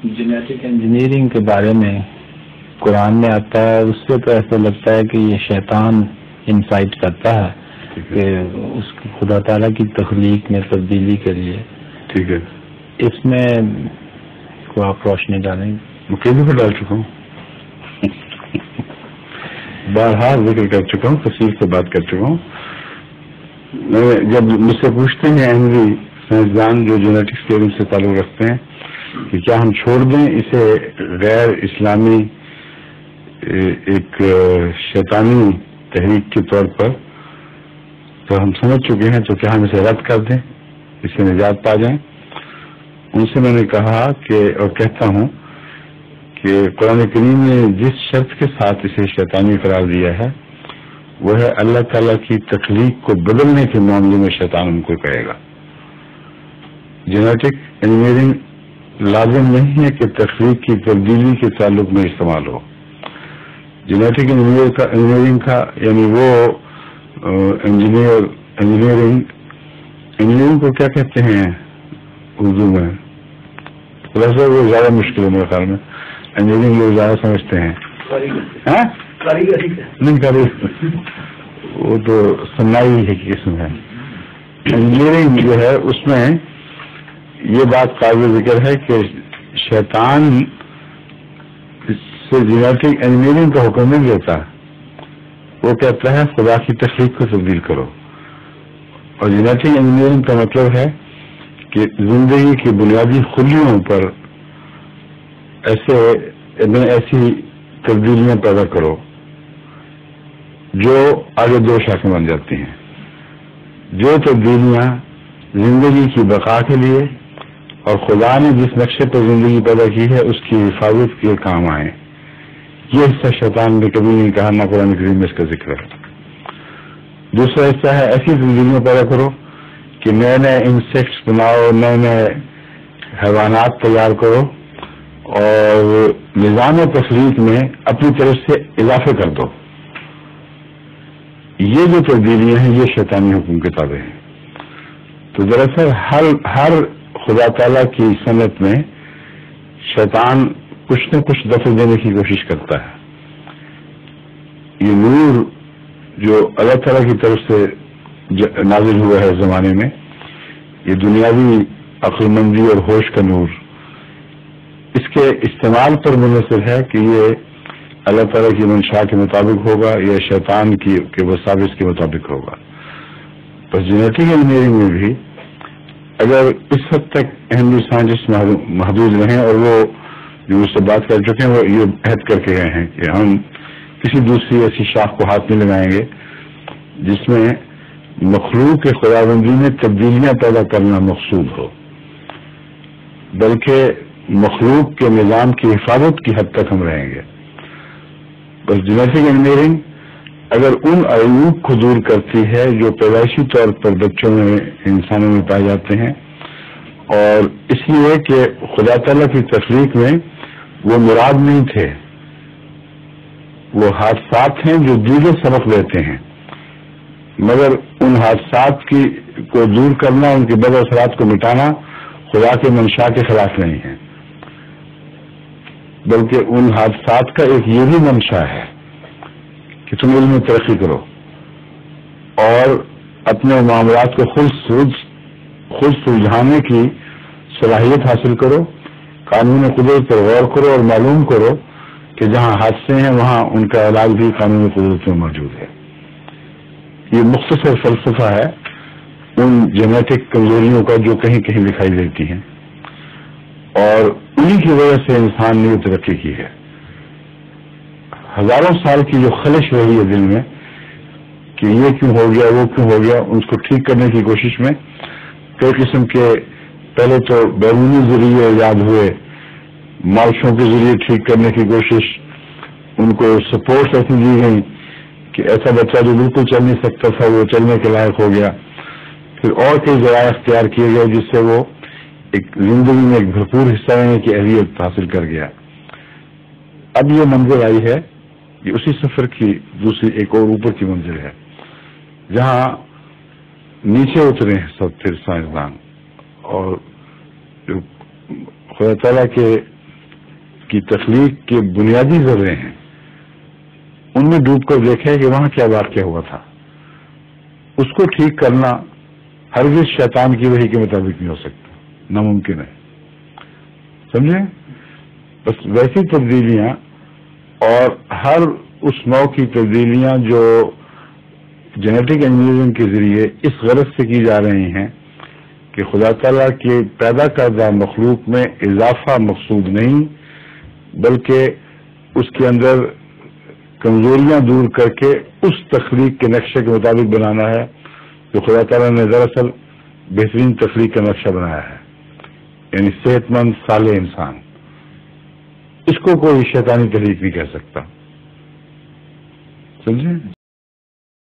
Genetic engineering کے بارے میں قرآن میں آتا ہے، اس سے تو ایسا لگتا ہے کہ یہ شیطان انسائٹ کرتا ہے کہ اس کی خدا تعالیٰ کی تخلیق میں تبدیلی کے لیے. ٹھیک ہے، اس میں کو آپ روشنی ڈالیں گے؟ میں کئی دفعہ ڈال چکا ہوں، بارہا ذکر کر چکا ہوں، تفصیل سے بات کر چکا ہوں. جب مجھ سے پوچھتے ہیں اہمی سائنسدان جو جینیٹکس کے علم سے تعلق رکھتے ہیں کہ کیا ہم چھوڑ دیں اسے غیر اسلامی ایک شیطانی تحریک کے طور پر، تو ہم سمجھ چکے ہیں، تو کیا ہم اسے رد کر دیں، اس سے نجات پا جائیں؟ ان سے میں نے کہا کہ اور کہتا ہوں کہ قرآن کریم نے جس شرط کے ساتھ اسے شیطانی قرار دیا ہے وہ ہے اللہ تعالیٰ کی تخلیق کو بدلنے کے معاملے میں شیطان ان کو کرے گا. جینیٹک انجینئرنگ لازم نہیں ہے کہ تخلیق کی تبدیلی کے تعلق میں استعمال ہو. جینیٹک انجینئرنگ کا یعنی وہ انجینئرنگ کو کیا کہتے ہیں اردو میں؟ ویسے وہ زیادہ مشکل ہے میرے خیال میں، انجینئرنگ لوگ زیادہ سمجھتے ہیں. نہیں کاریگر، وہ تو صناعی ہے قسم ہے. انجینئرنگ جو ہے اس میں یہ بات قابل ذکر ہے کہ شیطان سے جینیٹک انجینئرنگ کا حکم نہیں دیتا، وہ کہتا ہے خدا کی تخلیق کو تبدیل کرو. اور جینیٹک انجینئرنگ کا مطلب ہے کہ زندگی کی بنیادی خلیوں پر ایسی تبدیلیاں پیدا کرو جو آگے دو شاخیں بن جاتی ہیں، جو تبدیلیاں زندگی کی بقا کے لیے اور خدا نے جس نقشے پر زندگی پیدا کی ہے اس کی حفاظت کے کام آئے. یہ حصہ شیطان نے کبھی نہیں کہا، نہ قرآن کریم میں اس کا ذکر ہے. دوسرا حصہ ہے ایسی تبدیلیاں پیدا کرو کہ نئے نئے انسیکٹس بناؤ، نئے نئے حیوانات تیار کرو اور نظام تخلیق میں اپنی طرف سے اضافے کر دو. یہ جو تبدیلیاں ہیں یہ شیطانی حکم کے تابع ہیں. تو دراصل ہر خدا تعالیٰ کی صنعت میں شیطان کچھ نہ کچھ دفع دینے کی کوشش کرتا ہے. یہ نور جو اللہ تعالیٰ کی طرف سے نازل ہوا ہے اس زمانے میں، یہ دنیاوی عقل مندی اور ہوش کا نور، اس کے استعمال پر منحصر ہے کہ یہ اللہ تعالیٰ کی منشا کے مطابق ہوگا یا شیطان کی وساوس کے مطابق ہوگا. بس جینیٹک انجینئرنگ میں بھی اگر اس حد تک اہم سائنٹسٹ محدود رہیں، اور وہ جو اس سے بات کر چکے ہیں وہ یہ عہد کر کے گئے ہیں کہ ہم کسی دوسری ایسی شاخ کو ہاتھ نہیں لگائیں گے جس میں مخلوق کے خداوندی میں تبدیلیاں پیدا کرنا مقصود ہو، بلکہ مخلوق کے نظام کی حفاظت کی حد تک ہم رہیں گے. بس جینیٹک انجینئرنگ اگر ان عیوب کو دور کرتی ہے جو پیدائشی طور پر بچوں میں انسانوں میں پائے جاتے ہیں، اور اس لیے کہ خدا تعالیٰ کی تخلیق میں وہ مراد نہیں تھے، وہ حادثات ہیں جو دیگر سبق دیتے ہیں، مگر ان حادثات کو دور کرنا، ان کے بد اثرات کو مٹانا خدا کے منشا کے خلاف نہیں ہے، بلکہ ان حادثات کا ایک یہ بھی منشا ہے کہ تم علم میں ترقی کرو اور اپنے معاملات کو خود سلجھانے کی صلاحیت حاصل کرو، قانون قدرت پر غور کرو اور معلوم کرو کہ جہاں حادثے ہیں وہاں ان کا علاج بھی قانون قدرت میں موجود ہے. یہ مختصر فلسفہ ہے ان جینیٹک کمزوریوں کا جو کہیں کہیں دکھائی دیتی ہیں، اور انہی کی وجہ سے انسان نے ترقی کی ہے. ہزاروں سال کی جو خلش رہی ہے دل میں کہ یہ کیوں ہو گیا، وہ کیوں ہو گیا، اس کو ٹھیک کرنے کی کوشش میں کئی قسم کے پہلے تو بیرونی ذریعے ایجاد ہوئے، مارچوں کے ذریعے ٹھیک کرنے کی کوشش، ان کو سپورٹ ایسی دی گئی کہ ایسا بچہ جو بالکل چل نہیں سکتا تھا وہ چلنے کے لائق ہو گیا. پھر اور کئی ذرائع اختیار کیے گئے جس سے وہ ایک زندگی میں ایک بھرپور حصہ لینے کی اہلیت حاصل کر گیا. اب یہ منزل آئی ہے، یہ اسی سفر کی دوسری ایک اور اوپر کی منزل ہے جہاں نیچے اترے ہیں سب پھر سائنسدان، اور جو خدا تعالیٰ کے کی تخلیق کے بنیادی ذرے ہیں ان میں ڈوب کر دیکھے کہ وہاں کیا واقعہ ہوا تھا. اس کو ٹھیک کرنا ہرگز شیطان کی وحی کے مطابق نہیں ہو سکتا، ناممکن ہے. سمجھے؟ بس ویسی تبدیلیاں اور ہر اس نوع کی تبدیلیاں جو جینیٹک انجینئرنگ کے ذریعے اس غرض سے کی جا رہی ہیں کہ خدا تعالیٰ کے پیدا کردہ مخلوق میں اضافہ مقصود نہیں، بلکہ اس کے اندر کمزوریاں دور کر کے اس تخلیق کے نقشے کے مطابق بنانا ہے جو خدا تعالیٰ نے دراصل بہترین تخلیق کا نقشہ بنایا ہے، یعنی صحت مند صالح انسان. اس کو کوئی شیطانی تحریک نہیں کہہ سکتا. سمجھے؟